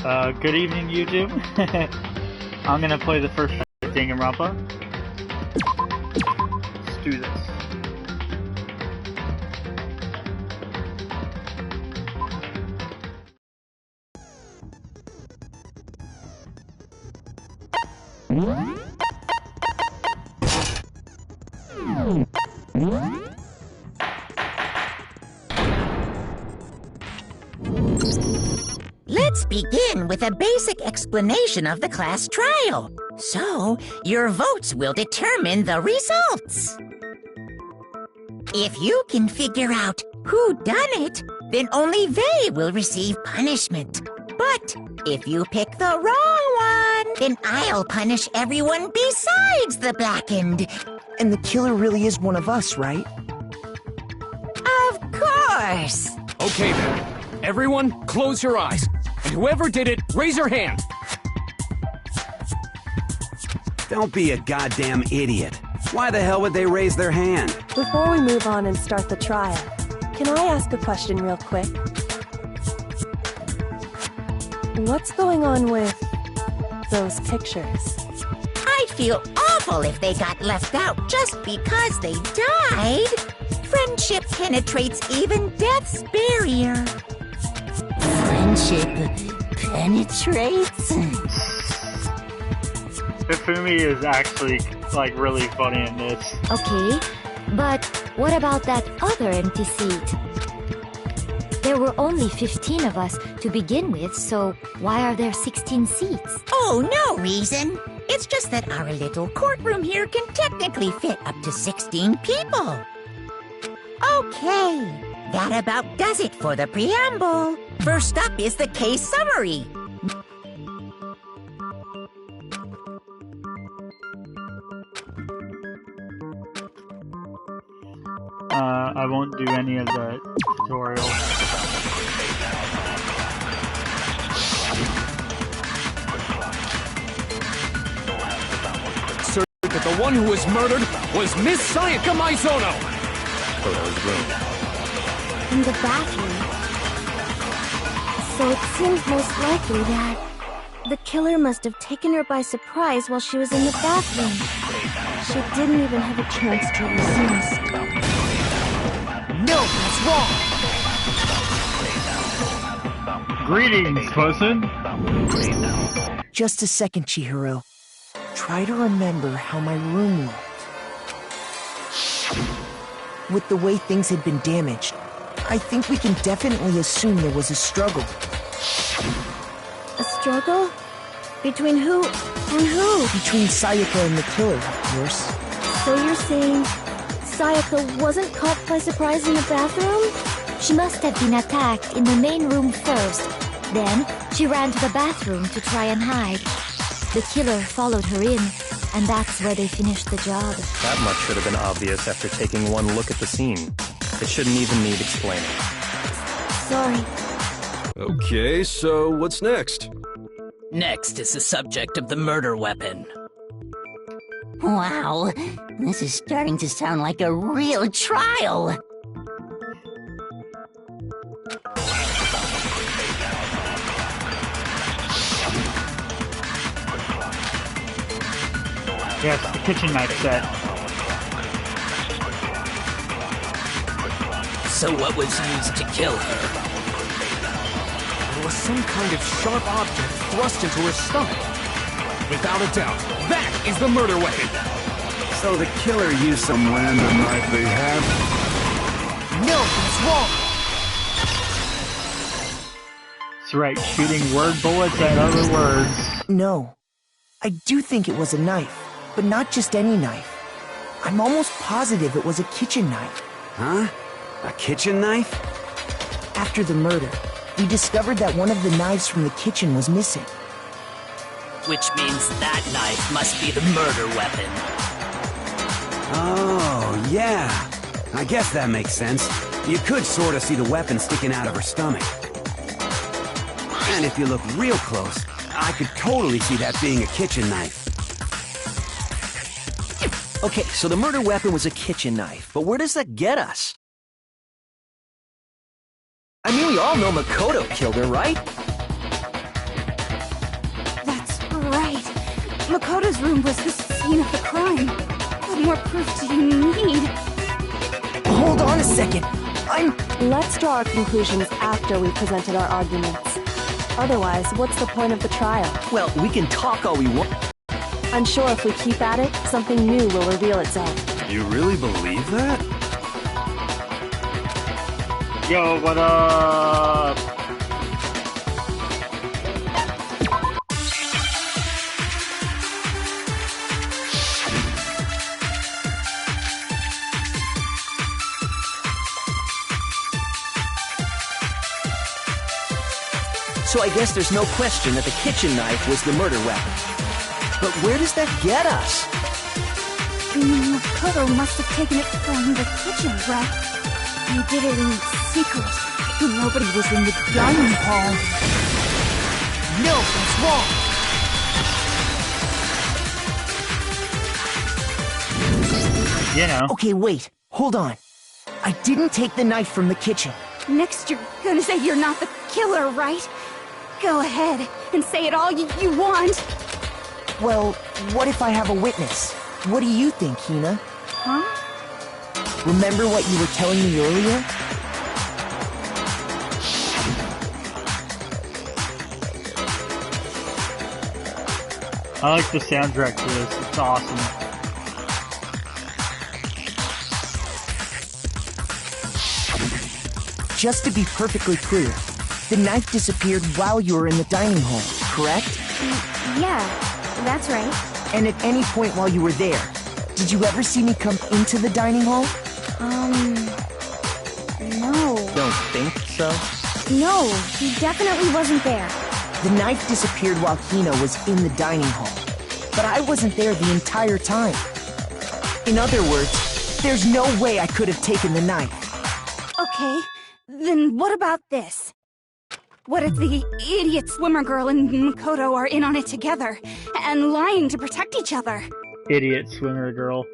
Good evening, YouTube. I'm gonna play the first Danganronpa. Let's do this. Let's begin with a basic explanation of the class trial. So, your votes will determine the results. If you can figure out who done it, then only they will receive punishment. But if you pick the wrong one, then I'll punish everyone besides the blackened. And the killer really is one of us, right? Of course! Okay then. Everyone, close your eyes. And whoever did it, raise your hand. Don't be a goddamn idiot. Why the hell would they raise their hand? Before we move on and start the trial, can I ask a question real quick? What's going on with those pictures? I'd feel awful if they got left out just because they died. Friendship penetrates even death's barrier. Friendship penetrates? Hifumi is actually, like, really funny in this. Okay, but what about that other empty seat? There were only 15 of us to begin with, so why are there 16 seats? Oh, no reason. It's just that our little courtroom here can technically fit up to 16 people. Okay, that about does it for the preamble. First up is the case summary. I won't do any of the tutorials. That the one who was murdered was Miss Sayaka Maizono! In the bathroom. So it seems most likely that The killer must have taken her by surprise while she was in the bathroom. She didn't even have a chance to resist. No, that's wrong! Greetings, person! Just a second, Chihiro. Try to remember how my room looked. With the way things had been damaged, I think we can definitely assume there was a struggle. A struggle? Between who and who? Between Sayaka and the killer, of course. So you're saying Sayaka wasn't caught by surprise in the bathroom? she must have been attacked in the main room first. Then she ran to the bathroom to try and hide. The killer followed her in, and that's where they finished the job. That much should have been obvious after taking one look at the scene. It shouldn't even need explaining. Sorry. Okay, so what's next? Next is the subject of the murder weapon. Wow, this is starting to sound like a real trial. Yes, the kitchen knife set. So what was used to kill her? There was some kind of sharp object thrust into her stomach. Without a doubt, that is the murder weapon. So the killer used some random knife they had? No, that's wrong! That's right, shooting word bullets at other words. No. I do think it was a knife, but not just any knife. I'm almost positive it was a kitchen knife. Huh? A kitchen knife? After the murder, we discovered that one of the knives from the kitchen was missing. Which means that knife must be the murder weapon. Oh, yeah. I guess that makes sense. You could sort of see the weapon sticking out of her stomach. And if you look real close, I could totally see that being a kitchen knife. Okay, so the murder weapon was a kitchen knife, but where does that get us? I mean, we all know Makoto killed her, right? right. Makoto's room was the scene of the crime. What more proof do you need? Hold on a second. Let's draw our conclusions after we presented our arguments. Otherwise, what's the point of the trial? Well, we can talk all we want. I'm sure if we keep at it, something new will reveal itself. You really believe that? Yo, what up? So I guess there's no question that the kitchen knife was the murder weapon. But where does that get us? Makoto must have taken it from the kitchen, right? He did it in secret. Nobody was in the dining hall. No, that's wrong. You know. Okay, wait. Hold on. I didn't take the knife from the kitchen. Next, you're gonna say you're not the killer, right? Go ahead and say it all you want. Well, what if I have a witness? What do you think, Hina? Huh? Remember what you were telling me earlier? I like the soundtrack to this. It's awesome. Just to be perfectly clear, the knife disappeared while you were in the dining hall, correct? Yeah, that's right. And at any point while you were there, did you ever see me come into the dining hall? No. Don't think so? No, he definitely wasn't there. The knife disappeared while Hina was in the dining hall, but I wasn't there the entire time. In other words, there's no way I could have taken the knife. Okay, then what about this? What if the idiot swimmer girl and Makoto are in on it together, and lying to protect each other? Idiot swimmer girl.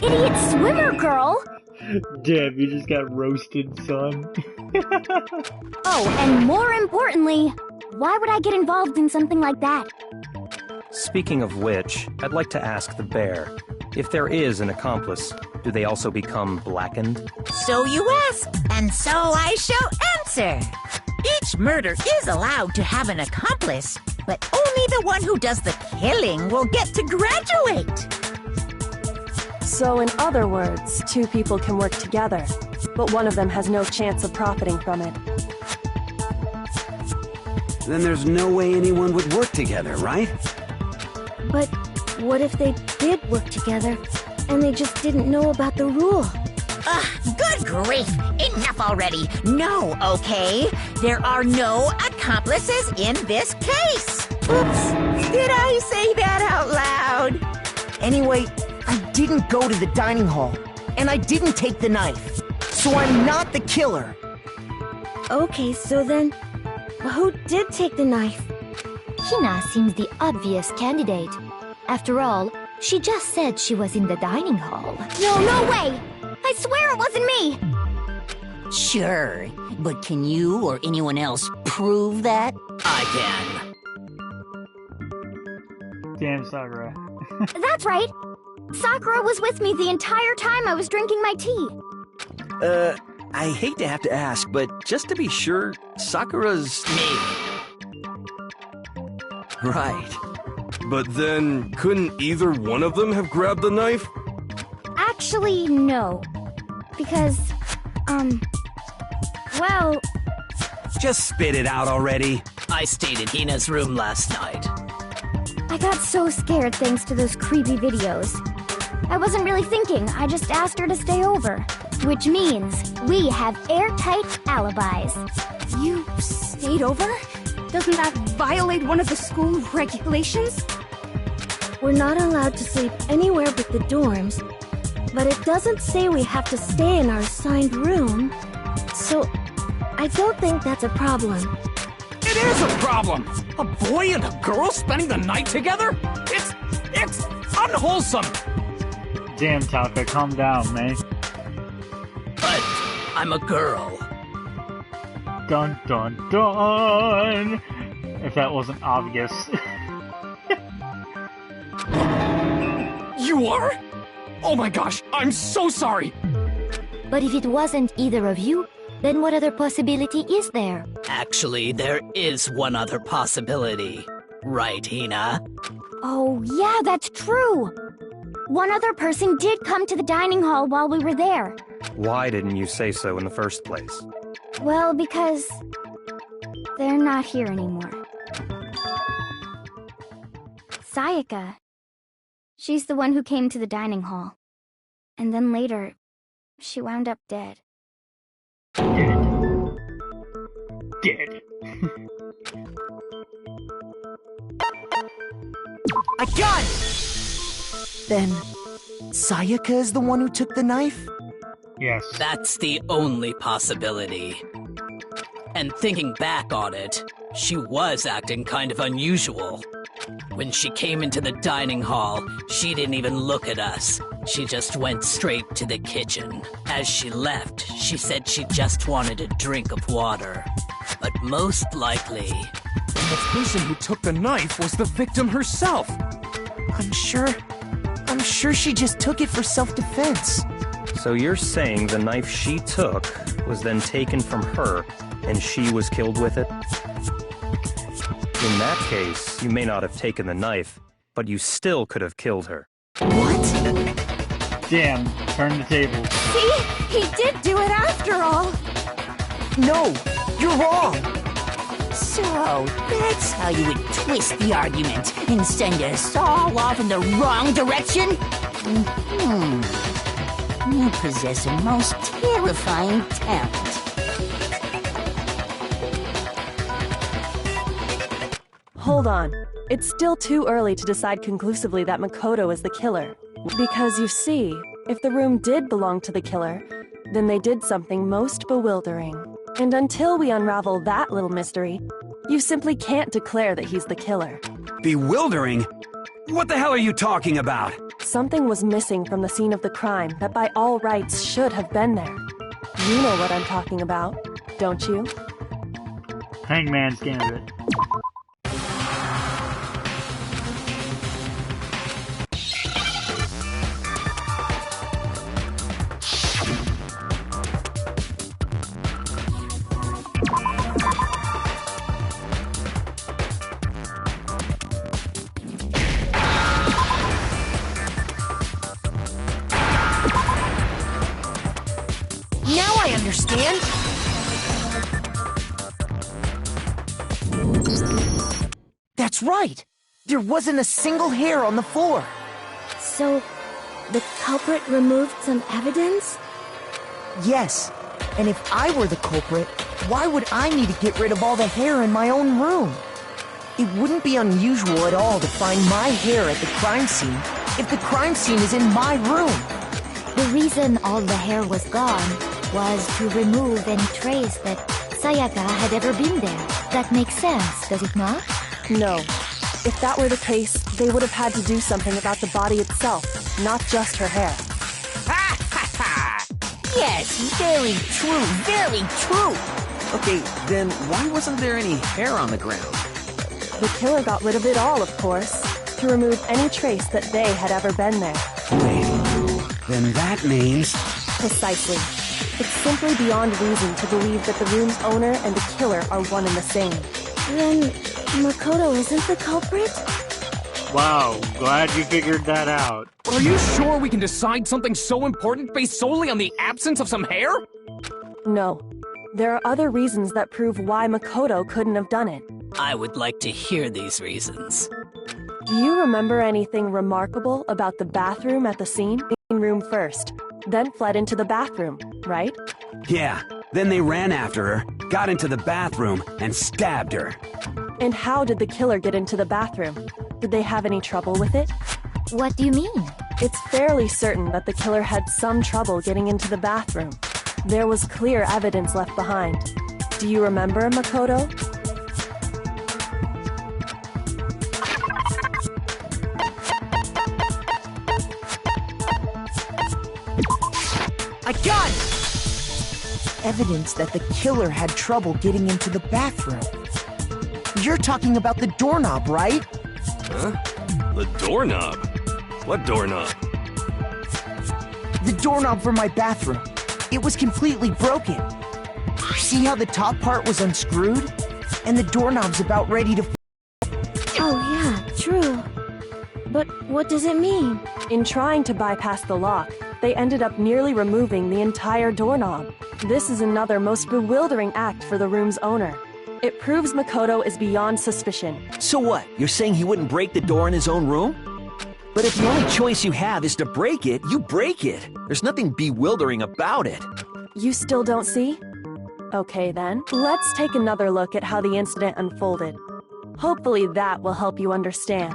Idiot swimmer girl? Damn, you just got roasted, son. Oh, and more importantly, why would I get involved in something like that? Speaking of which, I'd like to ask the bear, if there is an accomplice, do they also become blackened? So you ask, and so I shall answer. Each murder is allowed to have an accomplice, but only the one who does the killing will get to graduate. So in other words, two people can work together, but one of them has no chance of profiting from it. Then there's no way anyone would work together, right? But what if they did work together, and they just didn't know about the rule? Good grief! Enough already! No, okay? There are no accomplices in this case! Oops! Did I say that out loud? Anyway, I didn't go to the dining hall, and I didn't take the knife, so I'm not the killer. Okay, so then, who did take the knife? Hina seems the obvious candidate. After all, she just said she was in the dining hall. No way! I swear it wasn't me! Sure, but can you or anyone else prove that? I can. Damn, Sakura. That's right! Sakura was with me the entire time I was drinking my tea. I hate to have to ask, but just to be sure, Sakura's... Me. Right. But then, couldn't either one of them have grabbed the knife? Actually, no. Because, well... Just spit it out already. I stayed in Hina's room last night. I got so scared thanks to those creepy videos. I wasn't really thinking, I just asked her to stay over. Which means we have airtight alibis. You stayed over? Doesn't that violate one of the school regulations? We're not allowed to sleep anywhere but the dorms, but it doesn't say we have to stay in our assigned room, so I don't think that's a problem. It is a problem! A boy and a girl spending the night together? It's unwholesome! Damn, Taka, calm down, man. But I'm a girl. Dun dun dun! If that wasn't obvious. You are? Oh my gosh, I'm so sorry! But if it wasn't either of you, then what other possibility is there? Actually, there is one other possibility. Right, Hina? Oh, yeah, that's true. One other person did come to the dining hall while we were there. Why didn't you say so in the first place? Well, because they're not here anymore. Sayaka. She's the one who came to the dining hall. And then later, she wound up dead. Dead. I got it! Then, Sayaka is the one who took the knife? Yes. That's the only possibility. And thinking back on it, she was acting kind of unusual. When she came into the dining hall, she didn't even look at us. She just went straight to the kitchen. As she left, she said she just wanted a drink of water. But most likely... The person who took the knife was the victim herself! I'm sure she just took it for self-defense. So you're saying the knife she took was then taken from her, and she was killed with it? In that case, you may not have taken the knife, but you still could have killed her. What? Damn, turn the table. See? He did do it after all! No, you're wrong! So, that's how you would twist the argument and send us all off in the wrong direction? You possess a most terrifying talent. Hold on. It's still too early to decide conclusively that Makoto is the killer. Because you see, if the room did belong to the killer, then they did something most bewildering. And until we unravel that little mystery, you simply can't declare that he's the killer. Bewildering? What the hell are you talking about? Something was missing from the scene of the crime that by all rights should have been there. You know what I'm talking about, don't you? Hangman's Gambit. Now I understand! That's right! There wasn't a single hair on the floor! So, the culprit removed some evidence? Yes, and if I were the culprit, why would I need to get rid of all the hair in my own room? It wouldn't be unusual at all to find my hair at the crime scene if the crime scene is in my room. The reason all the hair was gone was to remove any trace that Sayaka had ever been there. That makes sense, does it not? No. If that were the case, they would have had to do something about the body itself, not just her hair. Ha ha ha! Yes, very true, very true! Okay, then why wasn't there any hair on the ground? The killer got rid of it all, of course, to remove any trace that they had ever been there. Wait, then that means... Precisely. It's simply beyond reason to believe that the room's owner and the killer are one and the same. Then, Makoto isn't the culprit? Wow, glad you figured that out. Are you sure we can decide something so important based solely on the absence of some hair? No. There are other reasons that prove why Makoto couldn't have done it. I would like to hear these reasons. Do you remember anything remarkable about the bathroom at the scene? Room first, then fled into the bathroom, right? Yeah, then they ran after her, got into the bathroom, and stabbed her. And how did the killer get into the bathroom? Did they have any trouble with it? What do you mean? It's fairly certain that the killer had some trouble getting into the bathroom. There was clear evidence left behind. Do you remember, Makoto? I got it! evidence that the killer had trouble getting into the bathroom. You're talking about the doorknob, right? Huh? The doorknob? What doorknob? The doorknob for my bathroom. It was completely broken. See how the top part was unscrewed? And the doorknob's about ready to... Oh yeah, true. But what does it mean? In trying to bypass the lock, they ended up nearly removing the entire doorknob. This is another most bewildering act for the room's owner. It proves Makoto is beyond suspicion. So what? You're saying he wouldn't break the door in his own room? But if the only choice you have is to break it, you break it. There's nothing bewildering about it. You still don't see? Okay then, let's take another look at how the incident unfolded. Hopefully that will help you understand.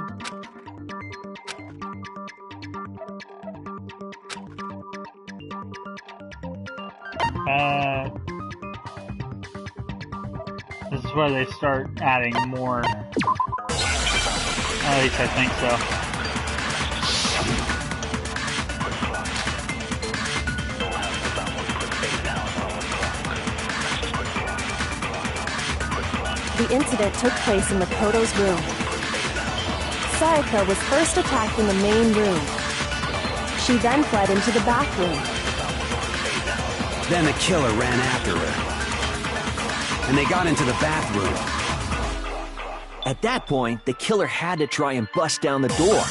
This is where they start adding more. At least I think so. The incident took place in Makoto's room. Sayaka was first attacked in the main room. She then fled into the bathroom. Then the killer ran after her. And they got into the bathroom. At that point, the killer had to try and bust down the door.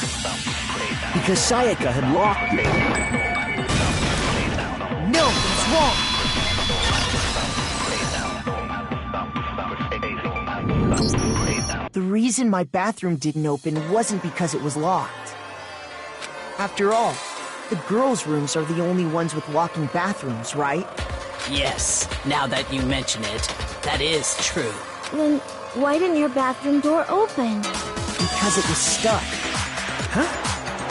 Because Sayaka had locked it. No, it's wrong! The reason my bathroom didn't open wasn't because it was locked. After all, the girls' rooms are the only ones with locking bathrooms, right? Yes, now that you mention it, that is true. Then why didn't your bathroom door open? Because it was stuck. Huh?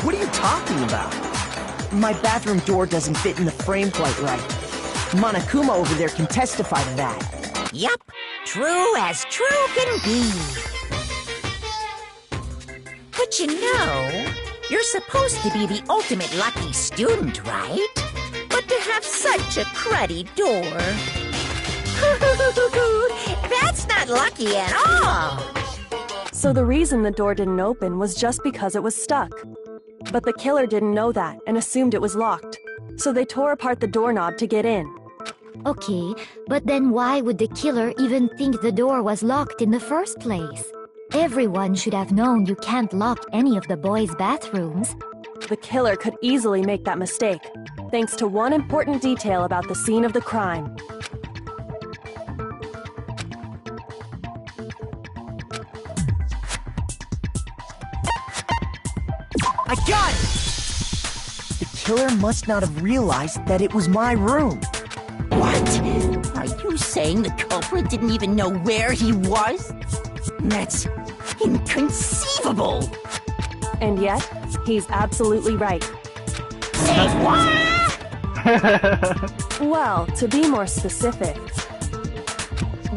What are you talking about? My bathroom door doesn't fit in the frame quite right. Monokuma over there can testify to that. Yup, true as true can be. But you know, you're supposed to be the ultimate lucky student, right? But to have such a cruddy door... That's not lucky at all! So the reason the door didn't open was just because it was stuck. But the killer didn't know that and assumed it was locked. So they tore apart the doorknob to get in. Okay, but then why would the killer even think the door was locked in the first place? Everyone should have known you can't lock any of the boys' bathrooms. The killer could easily make that mistake, thanks to one important detail about the scene of the crime. I got it! The killer must not have realized that it was my room. What? Are you saying the culprit didn't even know where he was? That's inconceivable! And yet, he's absolutely right. Say what? Well, to be more specific,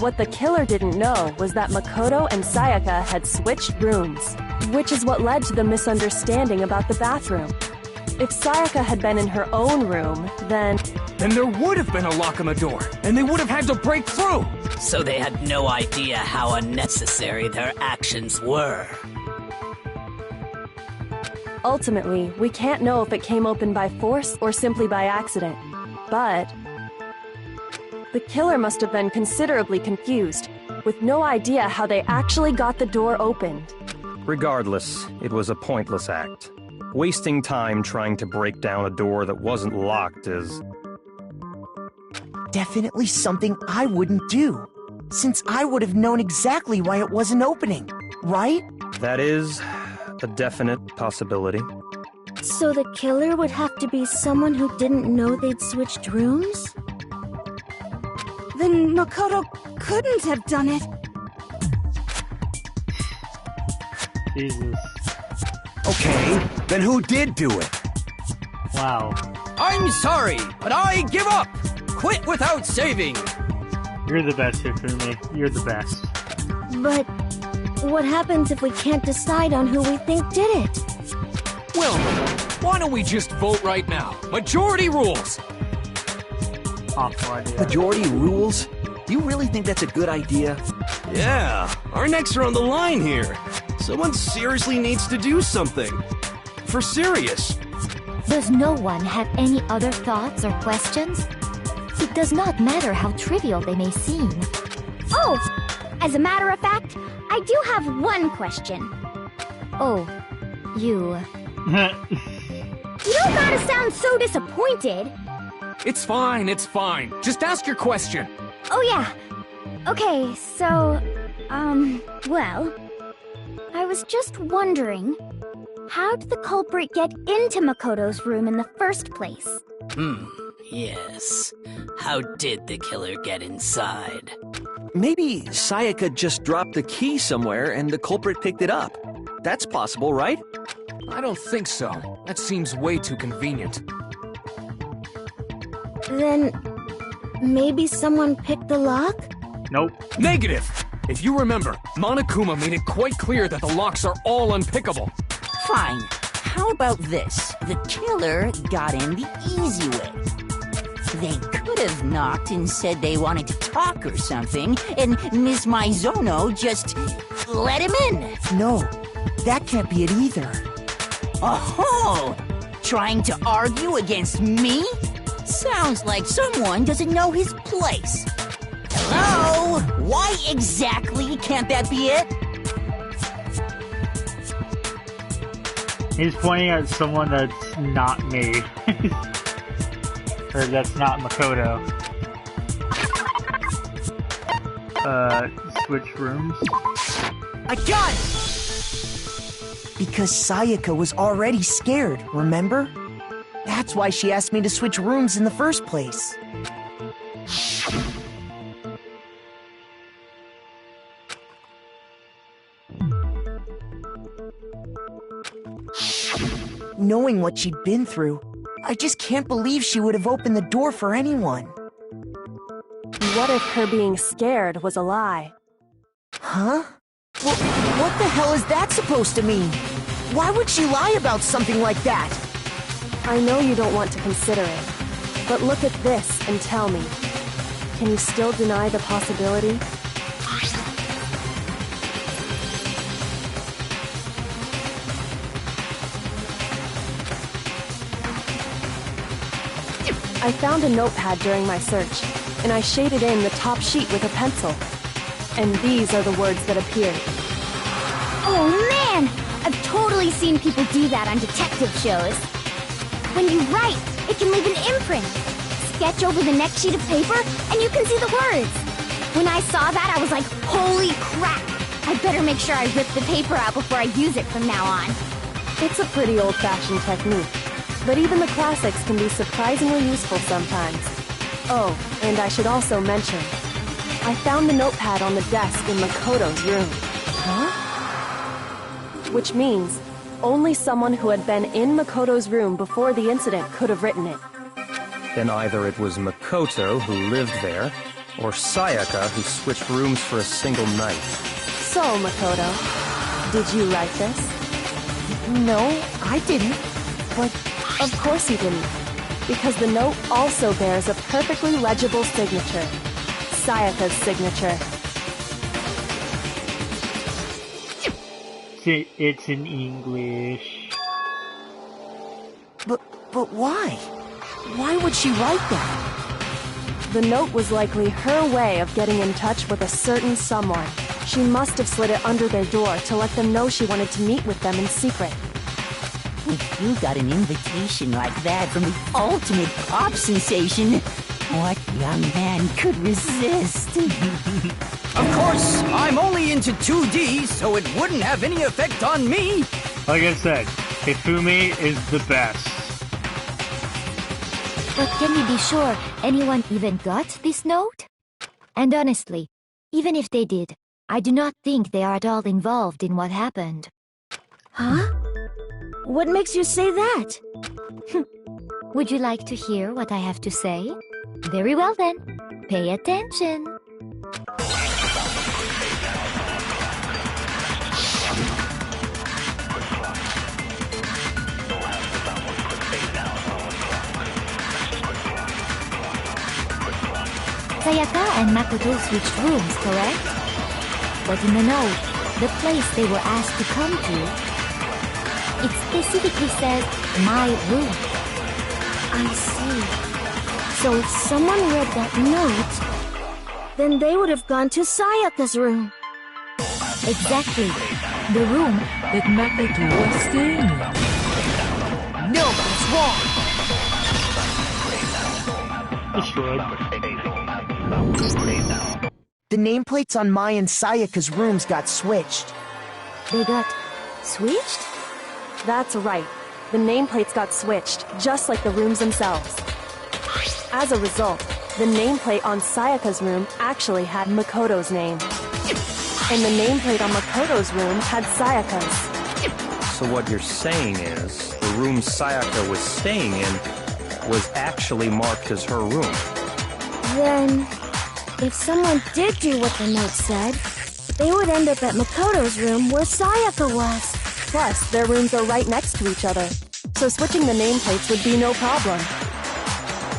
what the killer didn't know was that Makoto and Sayaka had switched rooms, which is what led to the misunderstanding about the bathroom. If Sayaka had been in her own room, then there would have been a lock on the door, and they would have had to break through! So they had no idea how unnecessary their actions were. Ultimately, we can't know if it came open by force or simply by accident. But the killer must have been considerably confused, with no idea how they actually got the door opened. Regardless, it was a pointless act. Wasting time trying to break down a door that wasn't locked is... Definitely something I wouldn't do, since I would have known exactly why it wasn't opening, right? That is a definite possibility. So the killer would have to be someone who didn't know they'd switched rooms? Then Makoto couldn't have done it. Jesus. Okay, then who did do it? Wow. I'm sorry, but I give up! Quit without saving! You're the best, Hifumi. You're the best. But what happens if we can't decide on who we think did it? Well, why don't we just vote right now? Majority rules! Awful idea. Majority rules? You really think that's a good idea? Yeah, our necks are on the line here. Someone seriously needs to do something. For serious. Does no one have any other thoughts or questions? It does not matter how trivial they may seem. Oh! As a matter of fact, I do have one question. Oh, you... You don't gotta sound so disappointed. It's fine, it's fine. Just ask your question. Oh yeah. Okay, so, well... I was just wondering, how did the culprit get into Makoto's room in the first place? Yes. How did the killer get inside? Maybe Sayaka just dropped the key somewhere and the culprit picked it up. That's possible, right? I don't think so. That seems way too convenient. Then, maybe someone picked the lock? Nope. Negative! If you remember, Monokuma made it quite clear that the locks are all unpickable. Fine. How about this? The killer got in the easy way. They could have knocked and said they wanted to talk or something, and Miss Maizono just let him in. No, that can't be it either. Oh, trying to argue against me? Sounds like someone doesn't know his place. Hello? Why exactly can't that be it? He's pointing at someone that's not me. Or that's not Makoto. Switch rooms. I got it! Because Sayaka was already scared, remember? That's why she asked me to switch rooms in the first place. Knowing what she'd been through, I just can't believe she would have opened the door for anyone. What if her being scared was a lie? Huh? Well, what the hell is that supposed to mean? Why would she lie about something like that? I know you don't want to consider it, but look at this and tell me. Can you still deny the possibility? I found a notepad during my search, and I shaded in the top sheet with a pencil. And these are the words that appeared. Oh man! I've totally seen people do that on detective shows. When you write, it can leave an imprint. Sketch over the next sheet of paper, and you can see the words. When I saw that, I was like, holy crap! I better make sure I rip the paper out before I use it from now on. It's a pretty old-fashioned technique, but even the classics can be surprisingly useful sometimes. Oh, and I should also mention, I found the notepad on the desk in Makoto's room. Huh? Which means, only someone who had been in Makoto's room before the incident could have written it. Then either it was Makoto who lived there, or Sayaka who switched rooms for a single night. So, Makoto, did you write this? No, I didn't. But of course you didn't, because the note also bears a perfectly legible signature. Sayaka's signature. It's in English. But why? Why would she write that? The note was likely her way of getting in touch with a certain someone. She must have slid it under their door to let them know she wanted to meet with them in secret. If you got an invitation like that from the ultimate pop sensation, what young man could resist? Of course, I'm only into 2D, so it wouldn't have any effect on me. Like I said, Hifumi is the best. But can we be sure anyone even got this note? And honestly, even if they did, I do not think they are at all involved in what happened. Huh? What makes you say that? Would you like to hear what I have to say? Very well then. Pay attention. Sayaka and Makoto switched rooms, correct? But in the note, the place they were asked to come to, it specifically says, my room. I see. So if someone read that note, then they would have gone to Sayaka's room. Exactly. The room that Makoto was staying in. No, that's wrong! Destroyed. The nameplates on Mai and Sayaka's rooms got switched. They got switched? That's right. The nameplates got switched, just like the rooms themselves. As a result, the nameplate on Sayaka's room actually had Makoto's name. And the nameplate on Makoto's room had Sayaka's. So what you're saying is, the room Sayaka was staying in was actually marked as her room. Then, if someone did do what the note said, they would end up at Makoto's room where Sayaka was. Plus, their rooms are right next to each other, so switching the nameplates would be no problem.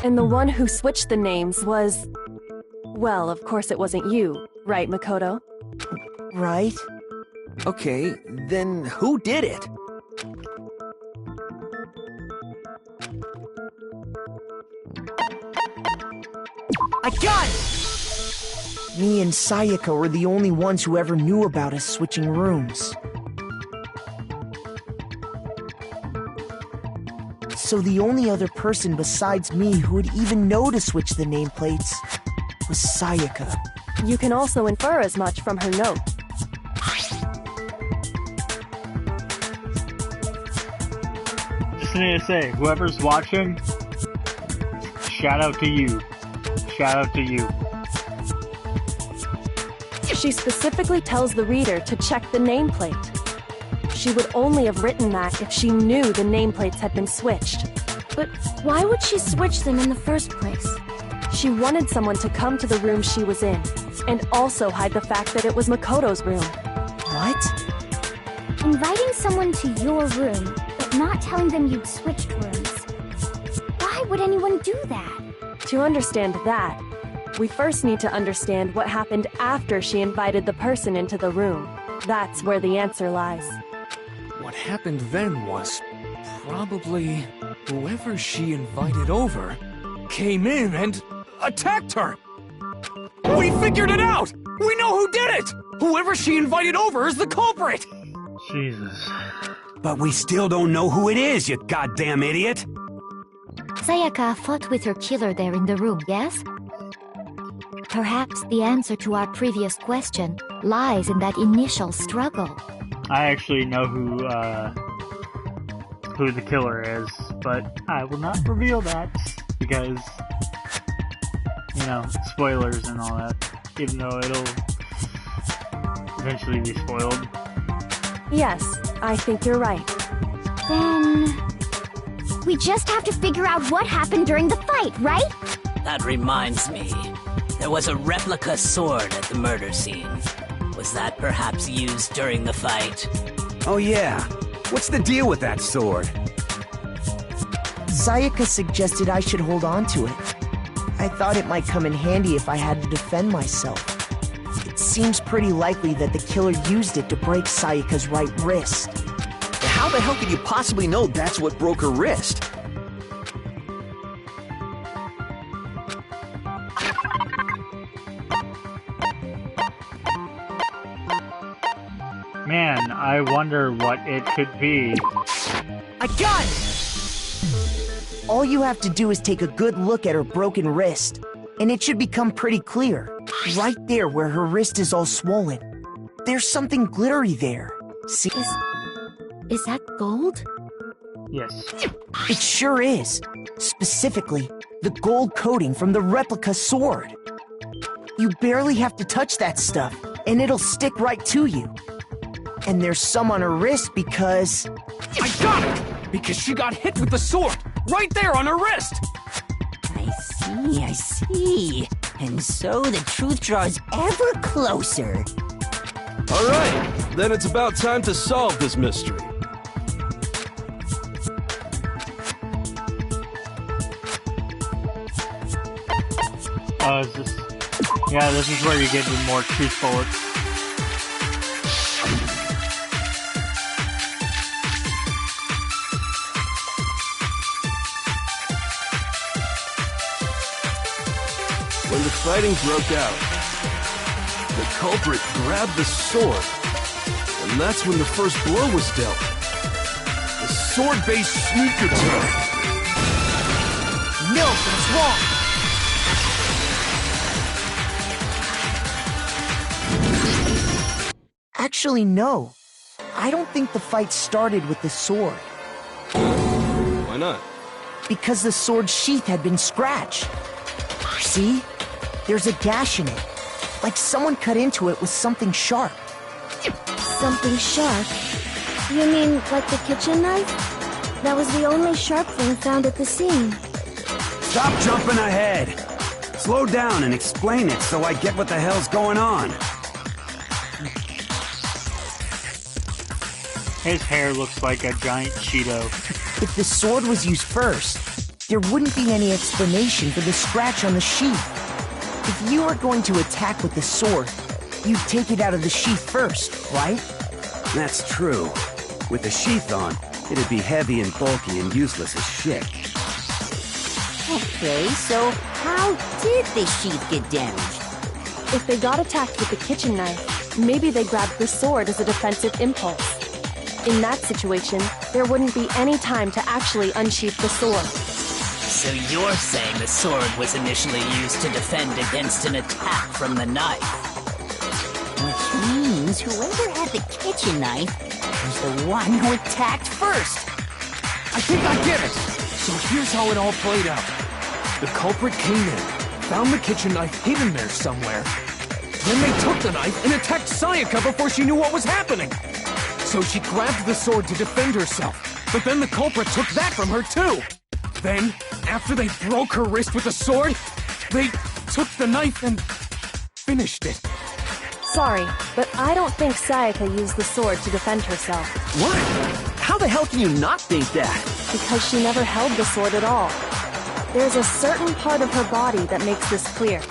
And the one who switched the names was... Well, of course it wasn't you, right, Makoto? Right? Okay, then who did it? I got it! Me and Sayaka were the only ones who ever knew about us switching rooms. So the only other person besides me who would even know to switch the nameplates was Sayaka. You can also infer as much from her note. Just need to say, whoever's watching, shout out to you. Shout out to you. She specifically tells the reader to check the nameplate. She would only have written that if she knew the nameplates had been switched. But why would she switch them in the first place? She wanted someone to come to the room she was in, and also hide the fact that it was Makoto's room. What? Inviting someone to your room, but not telling them you'd switched rooms. Why would anyone do that? To understand that, we first need to understand what happened after she invited the person into the room. That's where the answer lies. What happened then was probably whoever she invited over came in and attacked her. We figured it out! We know who did it! Whoever she invited over is the culprit! Jesus. But we still don't know who it is, you goddamn idiot! Sayaka fought with her killer there in the room, yes? Perhaps the answer to our previous question lies in that initial struggle. I actually know who the killer is, but I will not reveal that because, you know, spoilers and all that, even though it'll eventually be spoiled. Yes, I think you're right. Then... we just have to figure out what happened during the fight, right? That reminds me. There was a replica sword at the murder scene. Was that perhaps used during the fight? Oh yeah. What's the deal with that sword? Sayaka suggested I should hold on to it. I thought it might come in handy if I had to defend myself. It seems pretty likely that the killer used it to break Sayaka's right wrist. How the hell could you possibly know that's what broke her wrist? Man, I wonder what it could be. I got it! All you have to do is take a good look at her broken wrist, and it should become pretty clear. Right there where her wrist is all swollen. There's something glittery there. See? Is that gold? Yes. It sure is. Specifically, the gold coating from the replica sword. You barely have to touch that stuff, and it'll stick right to you. And there's some on her wrist because... I got it! Because she got hit with the sword! Right there on her wrist! I see. And so the truth draws ever closer. Alright, then it's about time to solve this mystery. Is this Yeah, this is where you get the more truth bullets. When the fighting broke out, the culprit grabbed the sword, and that's when the first blow was dealt. The sword-based sneak attack. No, that's wrong. Actually, no. I don't think the fight started with the sword. Why not? Because the sword's sheath had been scratched. See? There's a gash in it. Like someone cut into it with something sharp. Something sharp? You mean like the kitchen knife? That was the only sharp thing found at the scene. Stop jumping ahead! Slow down and explain it so I get what the hell's going on. His hair looks like a giant Cheeto. If the sword was used first, there wouldn't be any explanation for the scratch on the sheath. If you were going to attack with the sword, you'd take it out of the sheath first, right? That's true. With the sheath on, it'd be heavy and bulky and useless as shit. Okay, so how did the sheath get damaged? If they got attacked with the kitchen knife, maybe they grabbed the sword as a defensive impulse. In that situation, there wouldn't be any time to actually unsheath the sword. So you're saying the sword was initially used to defend against an attack from the knife? Which means whoever had the kitchen knife was the one who attacked first. I think I get it! So here's how it all played out. The culprit came in, found the kitchen knife hidden there somewhere. Then they took the knife and attacked Sayaka before she knew what was happening. So she grabbed the sword to defend herself, but then the culprit took that from her too. Then, after they broke her wrist with the sword, they took the knife and finished it. Sorry, but I don't think Sayaka used the sword to defend herself. What? How the hell can you not think that? Because she never held the sword at all. There's a certain part of her body that makes this clear.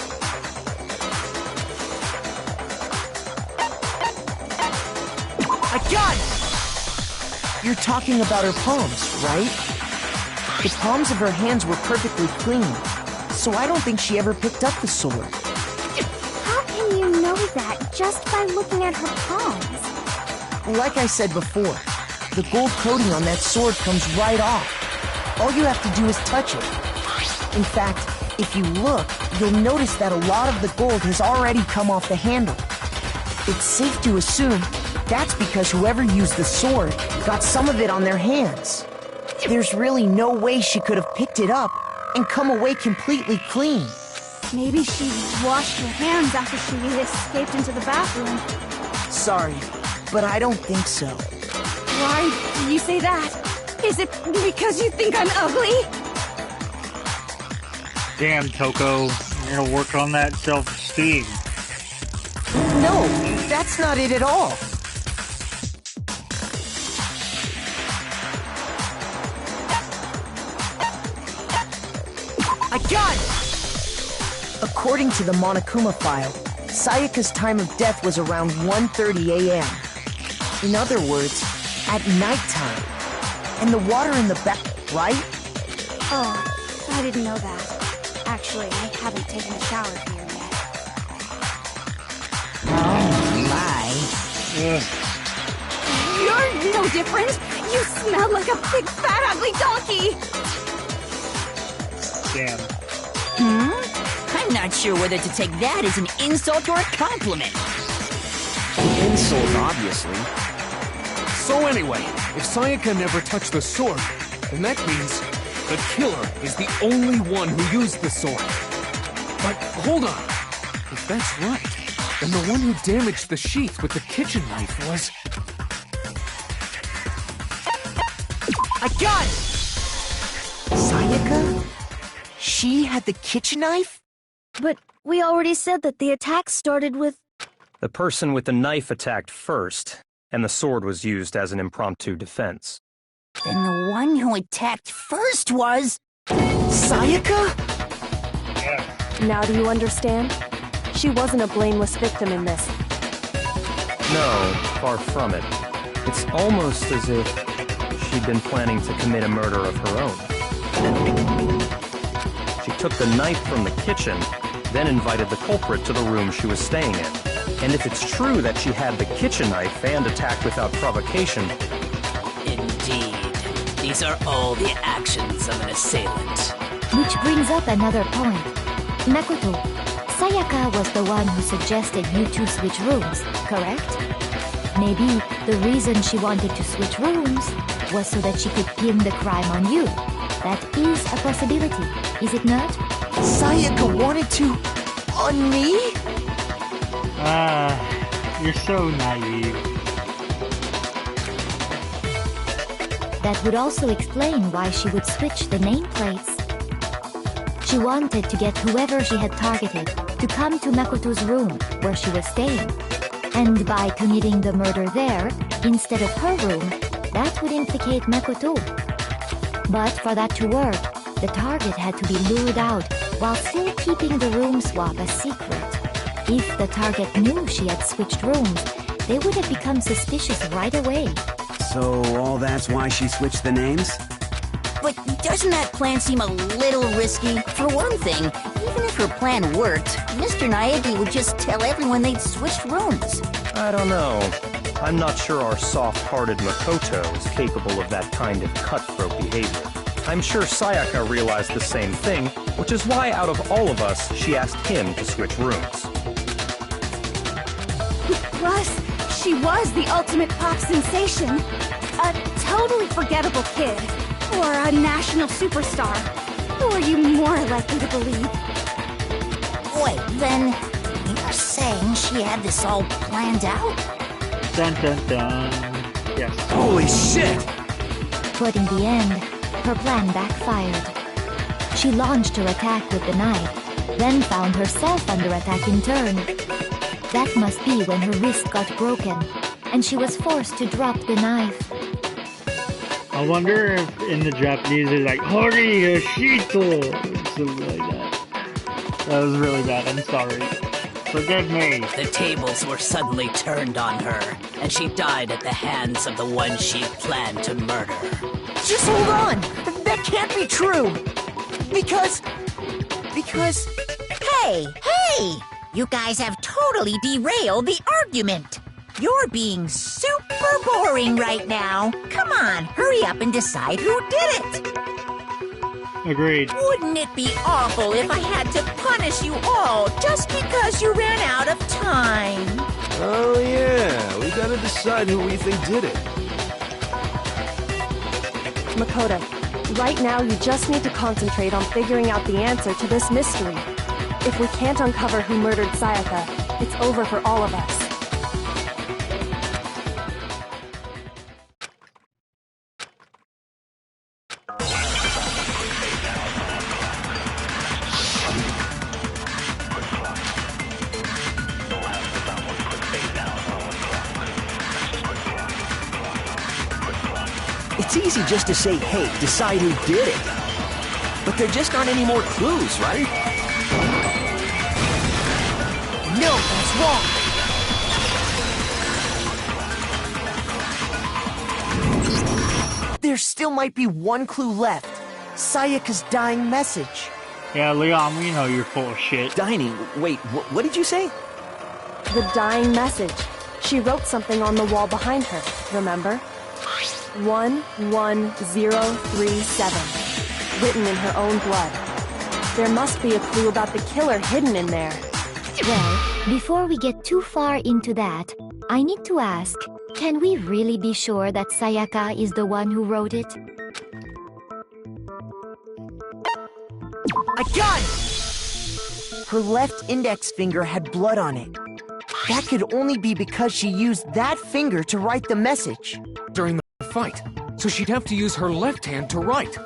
I got it! You're talking about her palms, right? The palms of her hands were perfectly clean, so I don't think she ever picked up the sword. How can you know that just by looking at her palms? Like I said before, the gold coating on that sword comes right off. All you have to do is touch it. In fact, if you look, you'll notice that a lot of the gold has already come off the handle. It's safe to assume that's because whoever used the sword got some of it on their hands. There's really no way she could have picked it up and come away completely clean. Maybe she washed her hands after she escaped into the bathroom. Sorry, but I don't think so. Why do you say that? Is it because you think I'm ugly? Damn, Toko. You're gonna work on that self-esteem. No, that's not it at all. I got it! According to the Monokuma file, Sayaka's time of death was around 1:30 a.m. In other words, at nighttime. And the water in the back, right? Oh, I didn't know that. Actually, I haven't taken a shower here yet. Oh my. You're no different! You smell like a big fat ugly donkey! Damn. I'm not sure whether to take that as an insult or a compliment. Insult, obviously. So anyway, if Sayaka never touched the sword, then that means the killer is the only one who used the sword. But hold on. If that's right, then the one who damaged the sheath with the kitchen knife was... I got it! Sayaka? She had the kitchen knife? But we already said that the attack started with... The person with the knife attacked first, and the sword was used as an impromptu defense. Then the one who attacked first was... Sayaka? Now do you understand? She wasn't a blameless victim in this. No, far from it. It's almost as if she'd been planning to commit a murder of her own. She took the knife from the kitchen, then invited the culprit to the room she was staying in. And if it's true that she had the kitchen knife and attacked without provocation... Indeed. These are all the actions of an assailant. Which brings up another point. Makoto, Sayaka was the one who suggested you two switch rooms, correct? Maybe the reason she wanted to switch rooms was so that she could pin the crime on you. That is a possibility, is it not? Sayaka wanted to... on me? You're so naive. That would also explain why she would switch the nameplates. She wanted to get whoever she had targeted to come to Makoto's room where she was staying. And by committing the murder there, instead of her room, that would implicate Makoto. But for that to work, the target had to be lured out while still keeping the room swap a secret. If the target knew she had switched rooms, they would have become suspicious right away. So all that's why she switched the names? But doesn't that plan seem a little risky? For one thing, even if her plan worked, Mr. Naegi would just tell everyone they'd switched rooms. I don't know. I'm not sure our soft-hearted Makoto is capable of that kind of cutthroat behavior. I'm sure Sayaka realized the same thing, which is why out of all of us, she asked him to switch rooms. Plus, she was the ultimate pop sensation. A totally forgettable kid. Or a national superstar. Who are you more likely to believe? Wait, then you're saying she had this all planned out? Dun dun dun. Yes. Holy shit! But in the end, her plan backfired. She launched her attack with the knife, then found herself under attack in turn. That must be when her wrist got broken, and she was forced to drop the knife. I wonder if in the Japanese it's like Hori Shito or something like that. That was really bad, I'm sorry. Forgive me. The tables were suddenly turned on her, and she died at the hands of the one she planned to murder. Just hold on! That can't be true! Because... Hey! You guys have totally derailed the argument. You're being super boring right now. Come on, hurry up and decide who did it. Agreed. Wouldn't it be awful if I had to punish you all just because you ran out of time? Oh yeah, we gotta decide who we think did it. Makoto, right now you just need to concentrate on figuring out the answer to this mystery. If we can't uncover who murdered Sayaka, it's over for all of us. It's easy just to say, hey, decide who did it. But there just aren't any more clues, right? No, that's wrong! There still might be one clue left. Sayaka's dying message. Yeah, Leon, we know you're full of shit. Dining? Wait, what did you say? The dying message. She wrote something on the wall behind her, remember? 11037. Written in her own blood. There must be a clue about the killer hidden in there. Well, before we get too far into that, I need to ask, can we really be sure that Sayaka is the one who wrote it? I got it! Her left index finger had blood on it. That could only be because she used that finger to write the message. During the fight, so she'd have to use her left hand to write.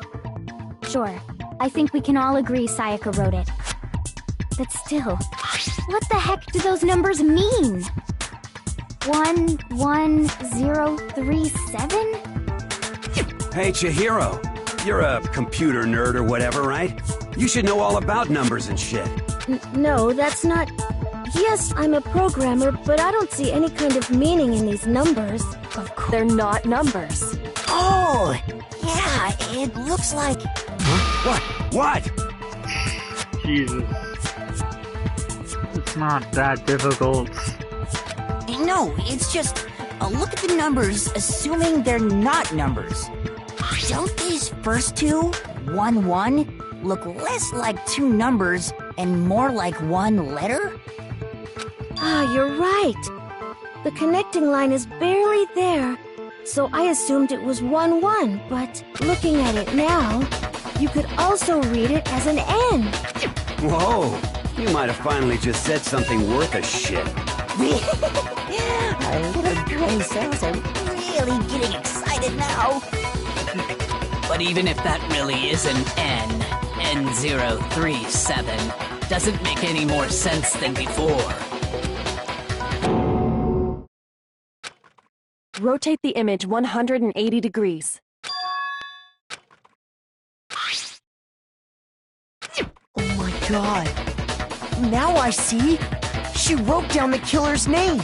Sure. I think we can all agree Sayaka wrote it. But still, what the heck do those numbers mean? 11037? Hey, Chihiro. You're a computer nerd or whatever, right? You should know all about numbers and shit. No, that's not... Yes, I'm a programmer, but I don't see any kind of meaning in these numbers. Of course, they're not numbers. Oh! Yeah, it looks like... What? Jesus. It's not that difficult. No, it's just look at the numbers, assuming they're not numbers. Don't these first two, 1, 1, look less like two numbers and more like one letter? Ah, you're right. The connecting line is barely there, so I assumed it was 1, 1, but looking at it now, you could also read it as an N. Whoa, you might have finally just said something worth a shit. Our little gray cells are really getting excited now. But even if that really is an N037, doesn't make any more sense than before. Rotate the image 180 degrees. Oh my god. Now I see. She wrote down the killer's name.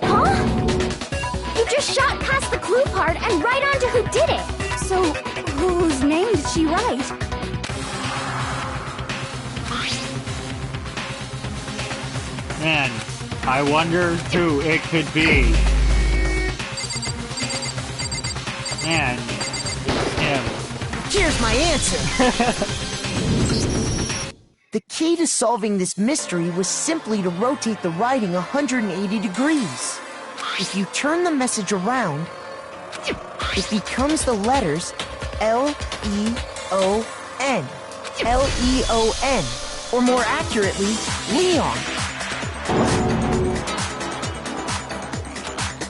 Huh? You just shot past the clue part and right on to who did it. So, whose name did she write? Man, I wonder who it could be. Man, it's him. Here's my answer. The key to solving this mystery was simply to rotate the writing 180 degrees. If you turn the message around, it becomes the letters L-E-O-N. L-E-O-N. Or more accurately, Leon.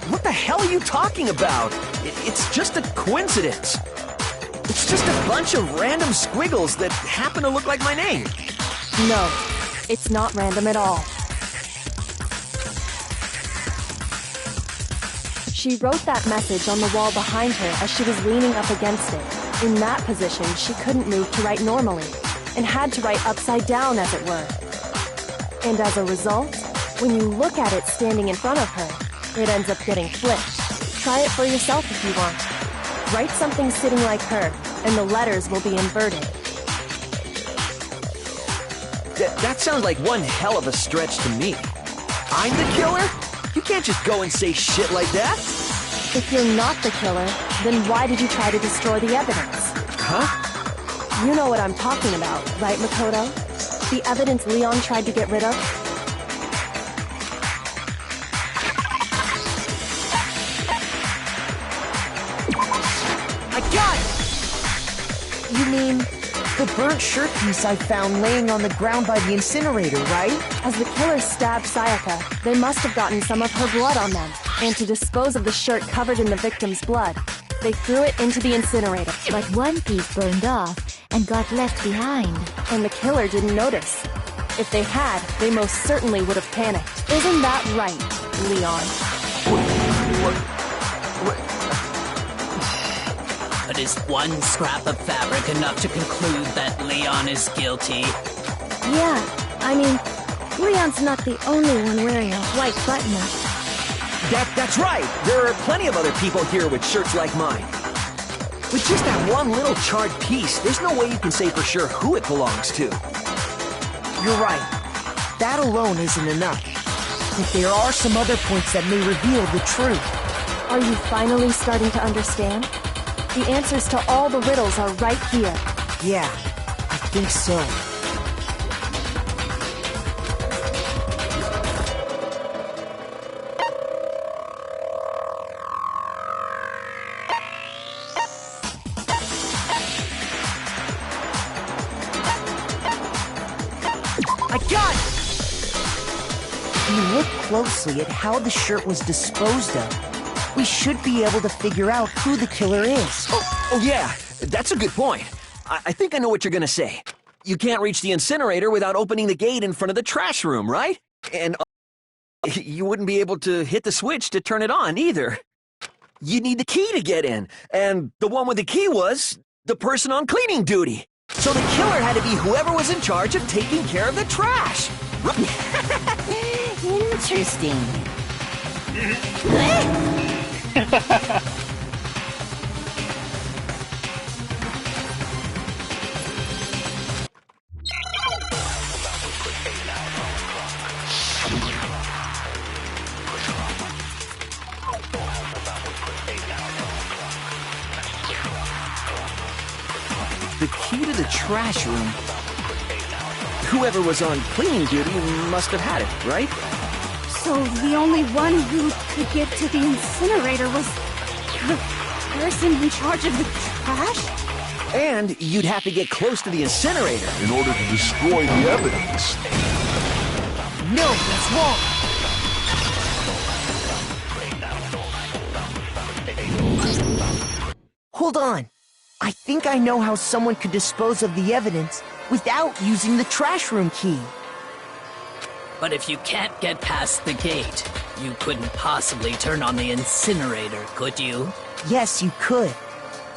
What the hell are you talking about? It's just a coincidence. It's just a bunch of random squiggles that happen to look like my name. No, it's not random at all. She wrote that message on the wall behind her as she was leaning up against it. In that position, she couldn't move to write normally, and had to write upside down, as it were. And as a result, when you look at it standing in front of her, it ends up getting flipped. Try it for yourself if you want. Write something sitting like her, and the letters will be inverted. That sounds like one hell of a stretch to me. I'm the killer? You can't just go and say shit like that. If you're not the killer, then why did you try to destroy the evidence? Huh? You know what I'm talking about, right, Makoto? The evidence Leon tried to get rid of? I got it! You mean the burnt shirt piece I found laying on the ground by the incinerator, right? As the killer stabbed Sayaka, they must have gotten some of her blood on them. And to dispose of the shirt covered in the victim's blood, they threw it into the incinerator. But one piece burned off and got left behind. And the killer didn't notice. If they had, they most certainly would have panicked. Isn't that right, Leon? But is one scrap of fabric enough to conclude that Leon is guilty? Yeah, I mean, Leon's not the only one wearing a white button-up. That's right! There are plenty of other people here with shirts like mine. With just that one little charred piece, there's no way you can say for sure who it belongs to. You're right. That alone isn't enough. But there are some other points that may reveal the truth. Are you finally starting to understand? The answers to all the riddles are right here. Yeah, I think so. I got it! If you look closely at how the shirt was disposed of, we should be able to figure out who the killer is. Oh yeah, that's a good point. I think I know what you're gonna say. You can't reach the incinerator without opening the gate in front of the trash room, right? And you wouldn't be able to hit the switch to turn it on either. You need the key to get in, and the one with the key was the person on cleaning duty. So the killer had to be whoever was in charge of taking care of the trash. Interesting. The key to the trash room. Whoever was on cleaning duty must have had it, right? So the only one who could get to the incinerator was the person in charge of the trash? And you'd have to get close to the incinerator in order to destroy the evidence. No, that's wrong. Hold on. I think I know how someone could dispose of the evidence without using the trash room key. But if you can't get past the gate, you couldn't possibly turn on the incinerator, could you? Yes, you could.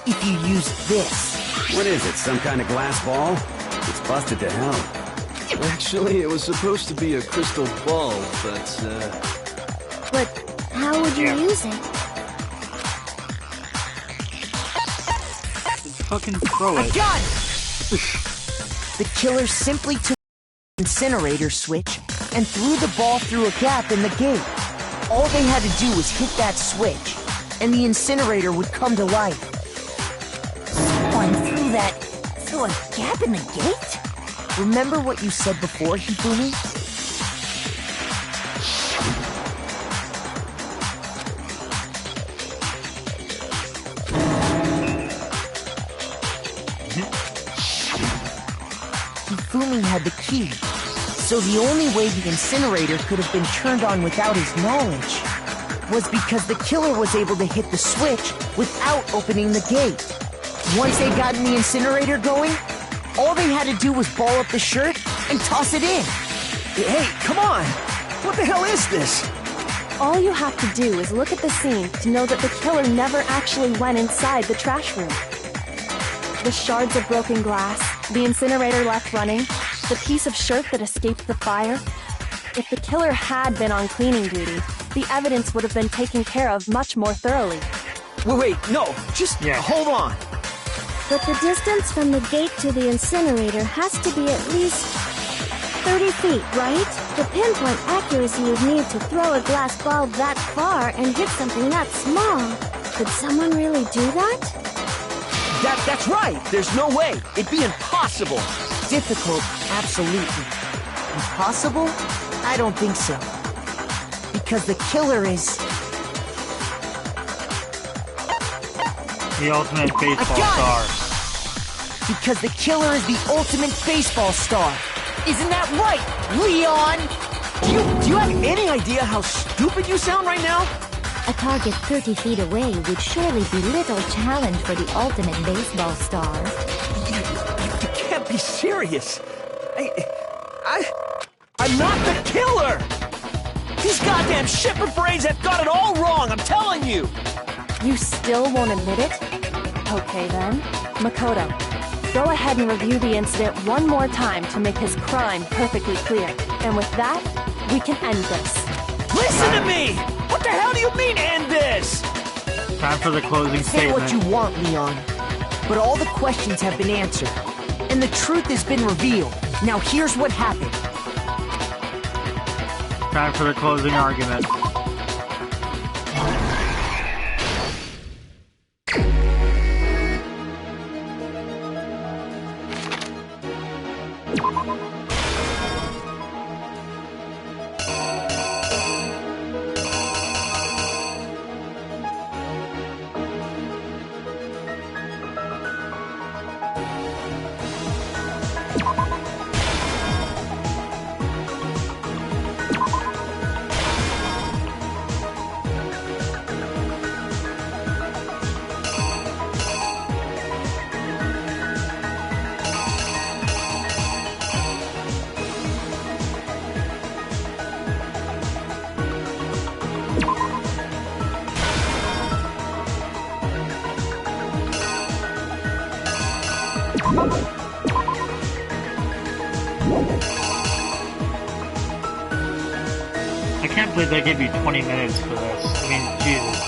If you use this. What is it, some kind of glass ball? It's busted to hell. Actually, it was supposed to be a crystal ball, but, But how would you use it? Fucking throw it. I got it! The killer simply took the incinerator switch and threw the ball through a gap in the gate. All they had to do was hit that switch, and the incinerator would come to life. Someone threw a gap in the gate? Remember what you said before, Hifumi? Hifumi had the key, so the only way the incinerator could have been turned on without his knowledge was because the killer was able to hit the switch without opening the gate. Once they got the incinerator going, all they had to do was ball up the shirt and toss it in. Hey, come on! What the hell is this? All you have to do is look at the scene to know that the killer never actually went inside the trash room. The shards of broken glass, the incinerator left running, the piece of shirt that escaped the fire. If the killer had been on cleaning duty, the evidence would have been taken care of much more thoroughly. Wait, no, just hold on. But the distance from the gate to the incinerator has to be at least 30 feet, right? The pinpoint accuracy you'd need to throw a glass ball that far and hit something that small. Could someone really do that? That's right! There's no way! It'd be impossible! Difficult, absolutely. Impossible? I don't think so. Because the killer is... The ultimate baseball star. Because the killer is the ultimate baseball star. Isn't that right, Leon? Do you have any idea how stupid you sound right now? A target 30 feet away would surely be little challenge for the ultimate baseball star. You can't be serious. I'm not the killer! These goddamn shipper brains have got it all wrong, I'm telling you! You still won't admit it? Okay then. Makoto, go ahead and review the incident one more time to make his crime perfectly clear. And with that, we can end this. Listen to me! What the hell do you mean, end this? Time for the closing Say statement. what you want, Leon. But all the questions have been answered. And the truth has been revealed. Now here's what happened. Time for the closing argument. I can't believe they gave you 20 minutes for this. I mean, Jesus.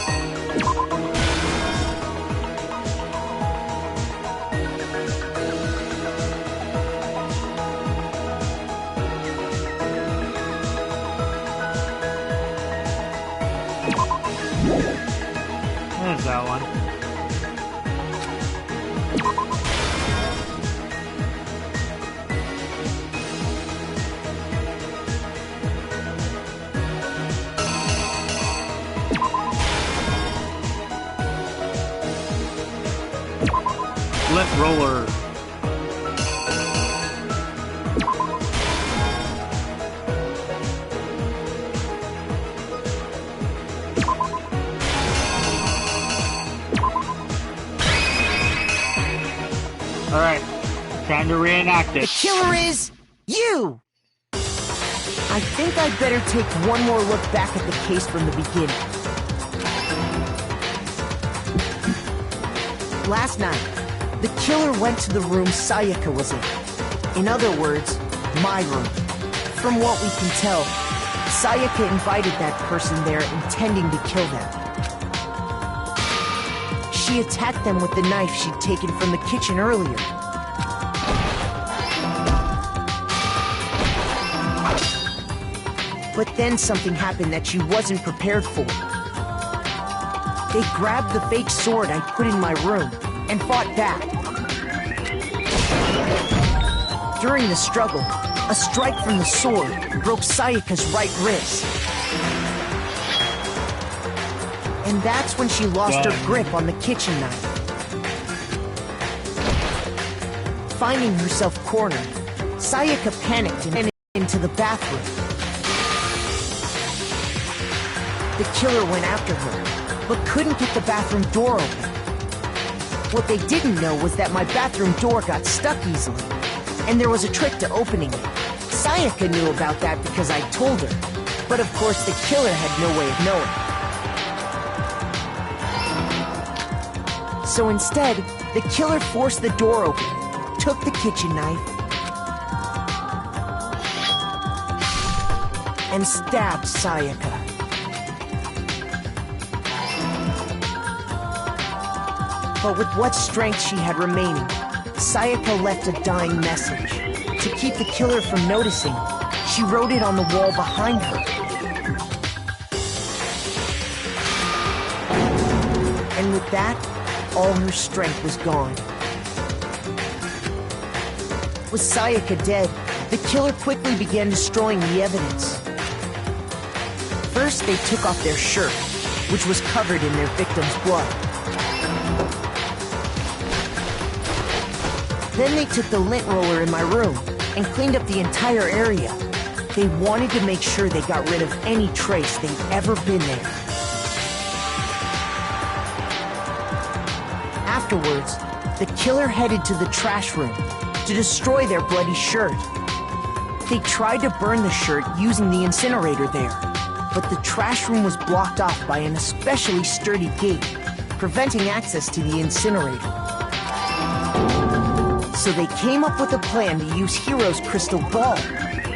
There's that one. Left roller. Alright, time to reenact it. The killer is you! I think I'd better take one more look back at the case from the beginning. Last night, the killer went to the room Sayaka was in. In other words, my room. From what we can tell, Sayaka invited that person there intending to kill them. She attacked them with the knife she'd taken from the kitchen earlier. But then something happened that she wasn't prepared for. They grabbed the fake sword I put in my room and fought back. During the struggle, a strike from the sword broke Sayaka's right wrist. And that's when she lost her grip on the kitchen knife. Finding herself cornered, Sayaka panicked and went into the bathroom. The killer went after her, but couldn't get the bathroom door open. What they didn't know was that my bathroom door got stuck easily, and there was a trick to opening it. Sayaka knew about that because I told her, but of course the killer had no way of knowing. So instead, the killer forced the door open, took the kitchen knife, and stabbed Sayaka. But with what strength she had remaining, Sayaka left a dying message. To keep the killer from noticing, she wrote it on the wall behind her. And with that, all her strength was gone. With Sayaka dead, the killer quickly began destroying the evidence. First, they took off their shirt, which was covered in their victim's blood. Then they took the lint roller in my room and cleaned up the entire area. They wanted to make sure they got rid of any trace they'd ever been there. Afterwards, the killer headed to the trash room to destroy their bloody shirt. They tried to burn the shirt using the incinerator there, but the trash room was blocked off by an especially sturdy gate, preventing access to the incinerator. So they came up with a plan to use Hiro's crystal ball,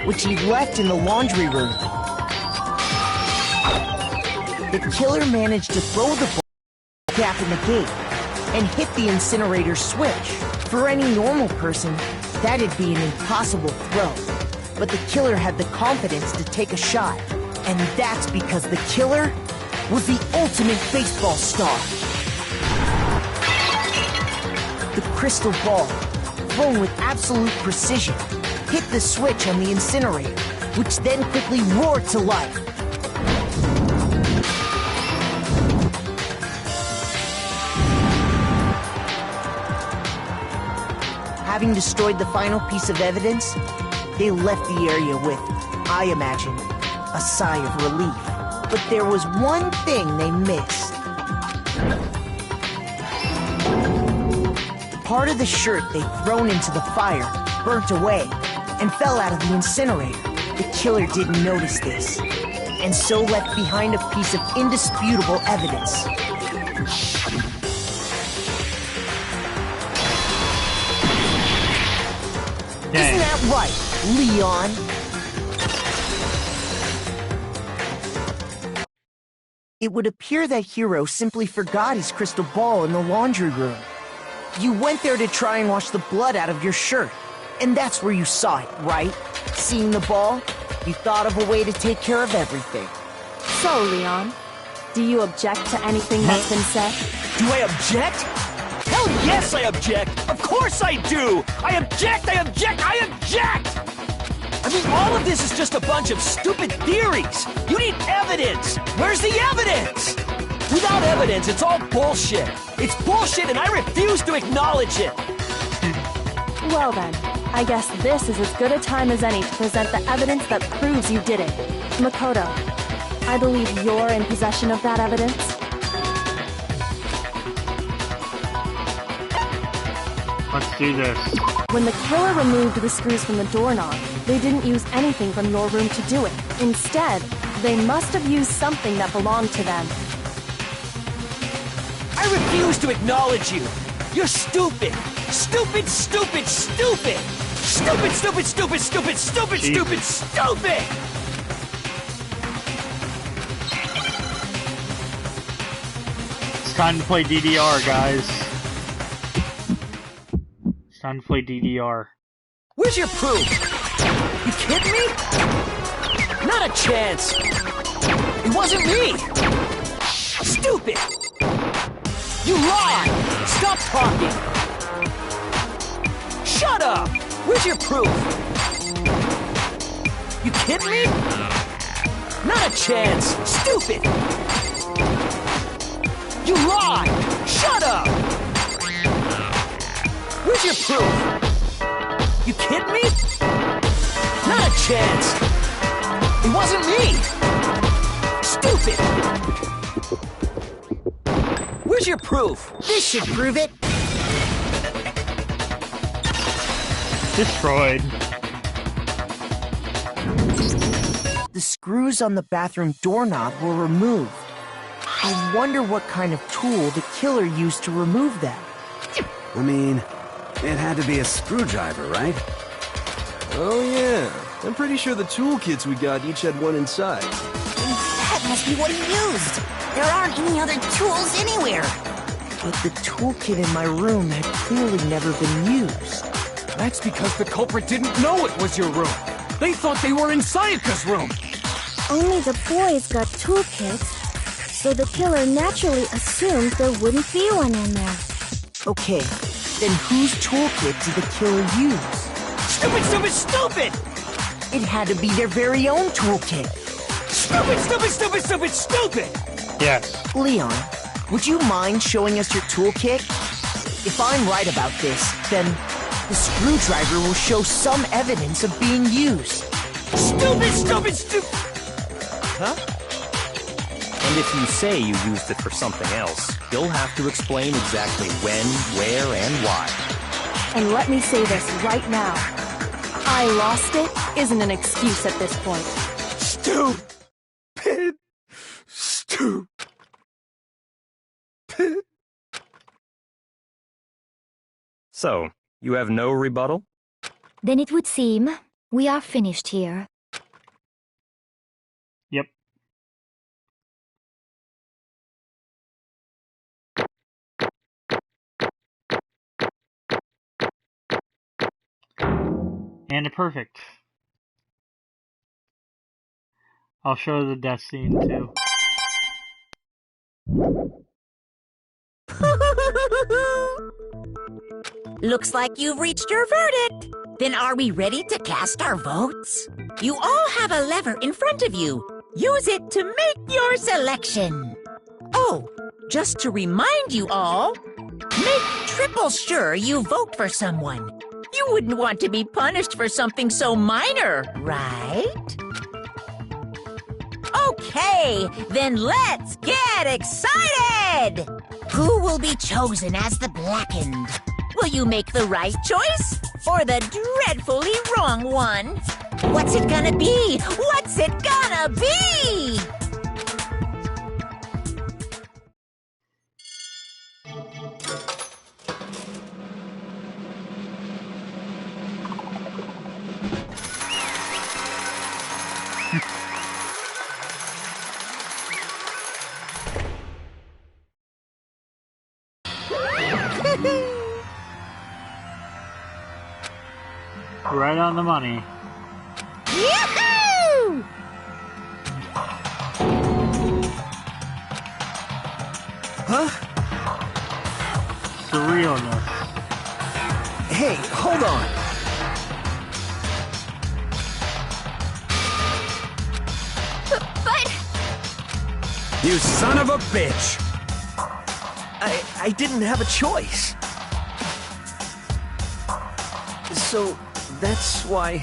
which he left in the laundry room. The killer managed to throw the ball gap in the gate and hit the incinerator switch. For any normal person, that'd be an impossible throw. But the killer had the confidence to take a shot. And that's because the killer was the ultimate baseball star. The crystal ball, thrown with absolute precision, hit the switch on the incinerator, which then quickly roared to life. Having destroyed the final piece of evidence, they left the area with, I imagine, a sigh of relief. But there was one thing they missed. Part of the shirt they'd thrown into the fire burnt away and fell out of the incinerator. The killer didn't notice this, and so left behind a piece of indisputable evidence. Isn't that right, Leon? It would appear that Hiro simply forgot his crystal ball in the laundry room. You went there to try and wash the blood out of your shirt, and that's where you saw it, right? Seeing the ball, you thought of a way to take care of everything. So, Leon, do you object to anything that's been said? Do I object? Hell yes, I object! Of course I do! I object! I object! I object! I mean, all of this is just a bunch of stupid theories! You need evidence! Where's the evidence? Without evidence, it's all bullshit! It's bullshit and I refuse to acknowledge it! Well then, I guess this is as good a time as any to present the evidence that proves you did it. Makoto, I believe you're in possession of that evidence. Let's do this. When the killer removed the screws from the doorknob, they didn't use anything from your room to do it. Instead, they must have used something that belonged to them. I refuse to acknowledge you! You're stupid! Stupid, stupid, stupid! Stupid, stupid, stupid, stupid, stupid, stupid, stupid! It's time to play DDR, guys. It's time to play DDR. Where's your proof? You kidding me? Not a chance! It wasn't me! Stupid! You lied! Stop talking! Shut up! Where's your proof? You kidding me? Not a chance! Stupid! You lied! Shut up! Where's your proof? You kidding me? Not a chance! It wasn't me! Stupid! Where's your proof? This should prove it. Destroyed. The screws on the bathroom doorknob were removed. I wonder what kind of tool the killer used to remove them. I mean, it had to be a screwdriver, right? Oh yeah, I'm pretty sure the toolkits we got each had one inside. That must be what he used. There aren't any other tools anywhere. But the toolkit in my room had clearly never been used. That's because the culprit didn't know it was your room. They thought they were in Sayaka's room. Only the boys got toolkits, so the killer naturally assumed there wouldn't be one in there. Okay, then whose toolkit did the killer use? Stupid, stupid, stupid! It had to be their very own toolkit. Stupid, stupid, stupid, stupid, stupid! Yes. Leon, would you mind showing us your toolkit? If I'm right about this, then the screwdriver will show some evidence of being used. Stupid, stupid, stupid! Huh? And if you say you used it for something else, you'll have to explain exactly when, where, and why. And let me say this right now. I lost it isn't an excuse at this point. Stupid. Stupid. So, you have no rebuttal? Then it would seem we are finished here. Yep. And a perfect. I'll show the death scene too. Looks like you've reached your verdict. Then are we ready to cast our votes? You all have a lever in front of you. Use it to make your selection. Oh, just to remind you all, make triple sure you vote for someone. You wouldn't want to be punished for something so minor, right? Okay, then let's get excited! Who will be chosen as the Blackened? Will you make the right choice or the dreadfully wrong one? What's it gonna be? What's it gonna be? on the money. Yahoo! Huh? Surrealness. Hey, hold on. But... You son of a bitch! I didn't have a choice. So, that's why...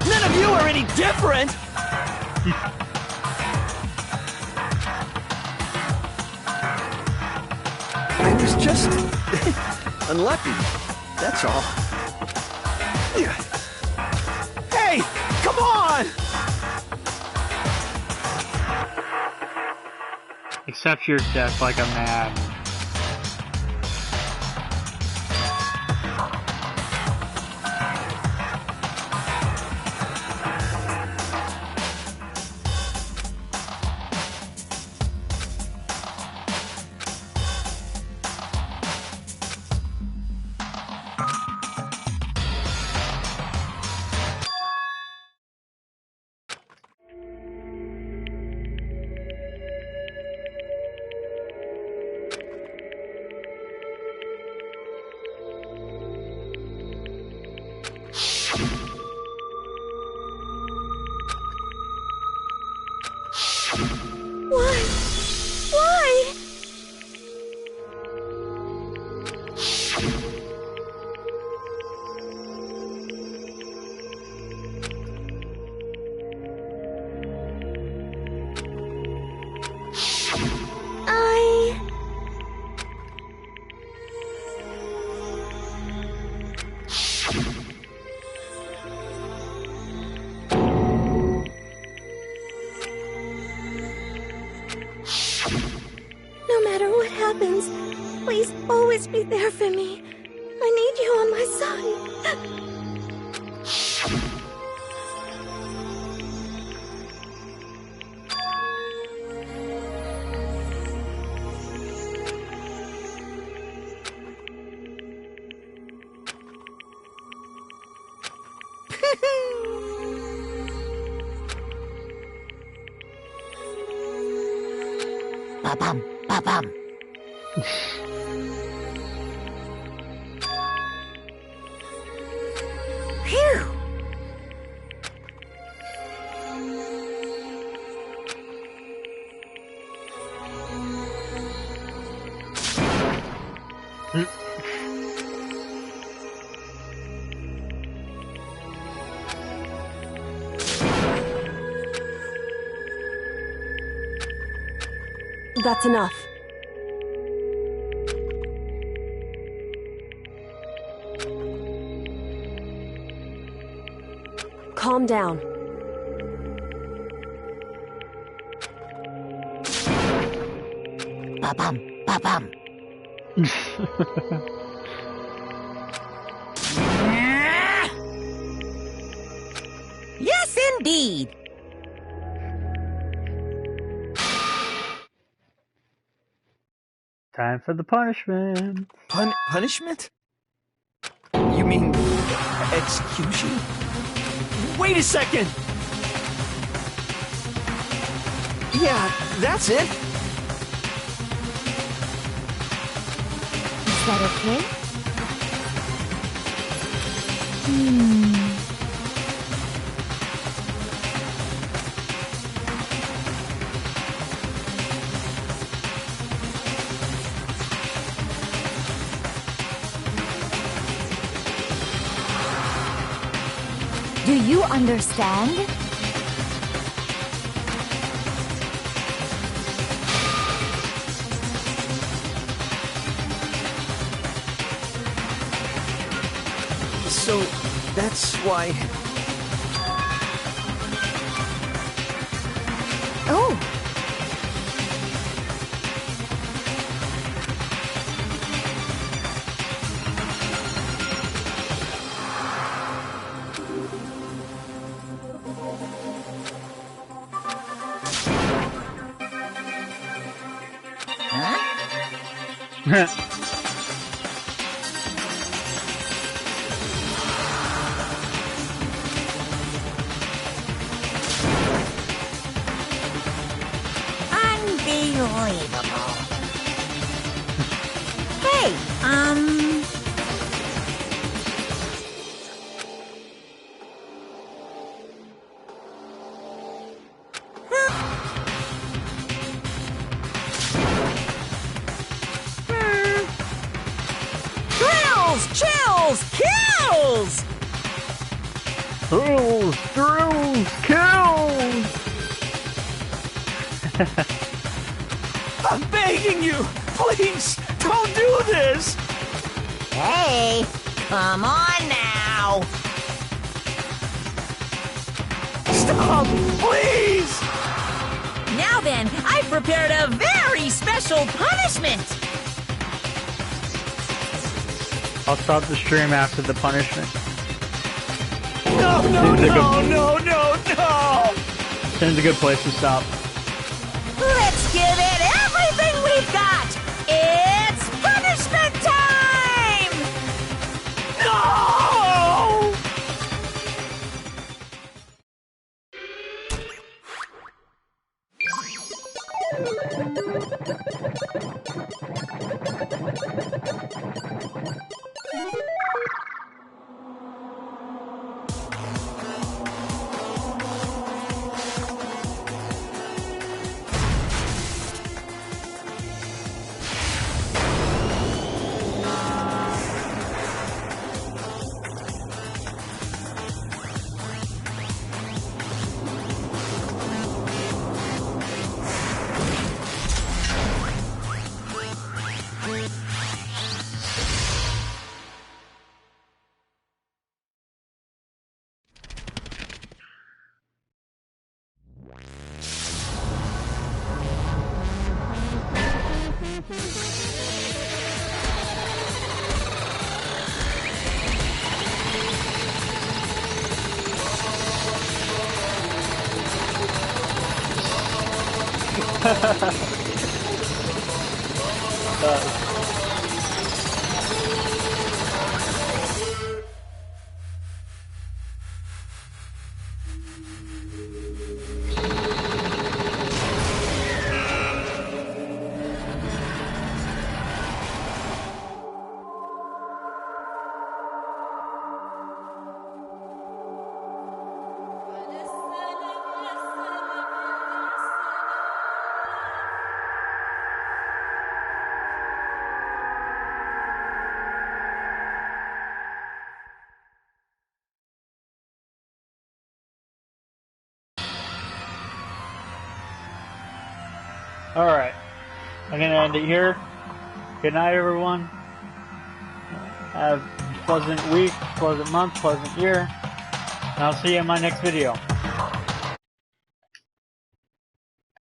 None of you are any different! I was just... unlucky. That's all. Hey! Come on! Accept your death like a man. Why? No matter what happens, please always be there for me. I need you on my side. Ba-bum, ba-bum. Phew! That's enough. Calm down. Ba-bum, ba-bum. Yes, indeed. Time for the punishment. Punishment? You mean execution? Wait a second! Yeah, that's it. Is that okay? Do you understand? So, that's why... Oh! unbelievable. Hey, Thrills, chills, kills! Thrills, kills! I'm begging you! Please, don't do this! hey, come on now. Stop, please! Now then, I've prepared a very special punishment! I'll stop the stream after the punishment. No, no, no, no, no, no! Seems a good place to stop. Let's give it everything we've got! It's punishment time! No! Alright. I'm gonna end it here. Good night, everyone. Have a pleasant week, pleasant month, pleasant year. And I'll see you in my next video.